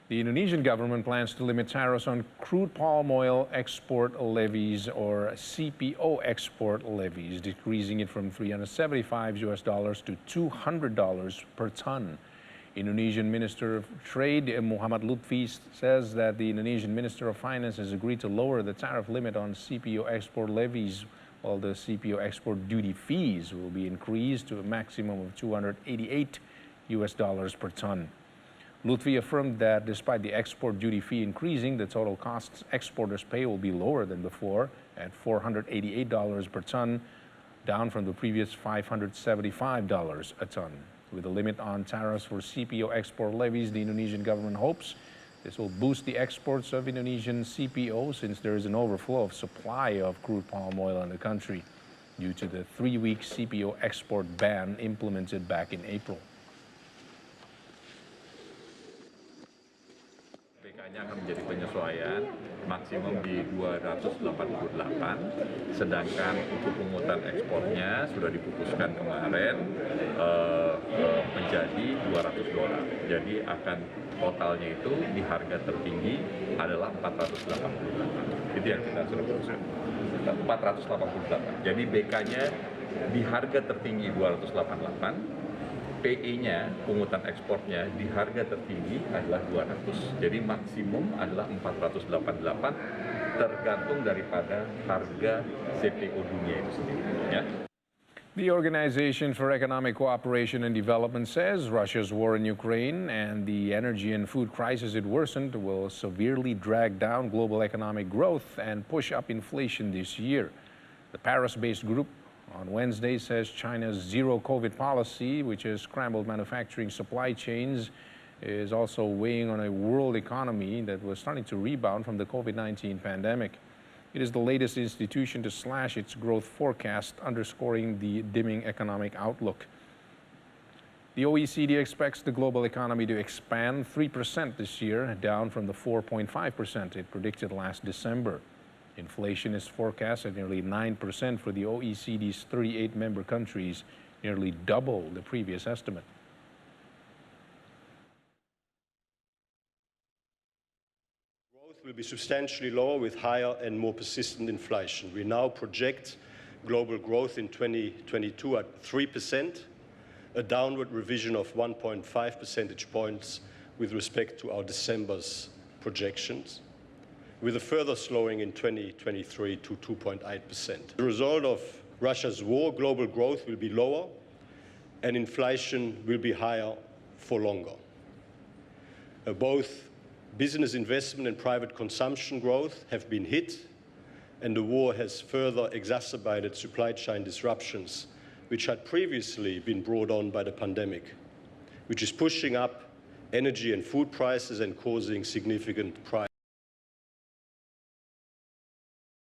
The Indonesian government plans to limit tariffs on crude palm oil export levies, or CPO export levies, decreasing it from $375 to $200 per ton. Indonesian Minister of Trade Muhammad Levies says that the Indonesian Minister of Finance has agreed to lower the tariff limit on CPO export levies, while the CPO export duty fees will be increased to a maximum of $288 per ton. Lutfi affirmed that despite the export duty fee increasing, the total costs exporters pay will be lower than before at $488 per ton, down from the previous $575 a ton. With a limit on tariffs for CPO export levies, the Indonesian government hopes this will boost the exports of Indonesian CPO, since there is an overflow of supply of crude palm oil in the country due to the 3-week CPO export ban implemented back in April. BK-nya akan menjadi penyesuaian maksimum di 288, sedangkan untuk pungutan ekspornya sudah diputuskan kemarin menjadi $200. Jadi akan totalnya itu di harga tertinggi adalah 488. Itu yang kita sudah putuskan. 488. Jadi BK-nya di harga tertinggi 288. PE-nya, pungutan ekspornya di harga tertinggi adalah 200. Jadi maksimum adalah 488 tergantung daripada harga CPO dunia itu sendiri. Ya. The Organization for Economic Cooperation and Development says Russia's war in Ukraine and the energy and food crisis it worsened will severely drag down global economic growth and push up inflation this year. The Paris-based group on Wednesday says China's zero-COVID policy, which has scrambled manufacturing supply chains, is also weighing on a world economy that was starting to rebound from the COVID-19 pandemic. It is the latest institution to slash its growth forecast, underscoring the dimming economic outlook. The OECD expects the global economy to expand 3% this year, down from the 4.5% it predicted last December. Inflation is forecast at nearly 9% for the OECD's 38 member countries, nearly double the previous estimate. Growth will be substantially lower with higher and more persistent inflation. We now project global growth in 2022 at 3%, a downward revision of 1.5 percentage points with respect to our December's projections, with a further slowing in 2023 to 2.8%. As a result of Russia's war, global growth will be lower and inflation will be higher for longer. Both business investment and private consumption growth have been hit, and the war has further exacerbated supply chain disruptions, which had previously been brought on by the pandemic, which is pushing up energy and food prices and causing significant price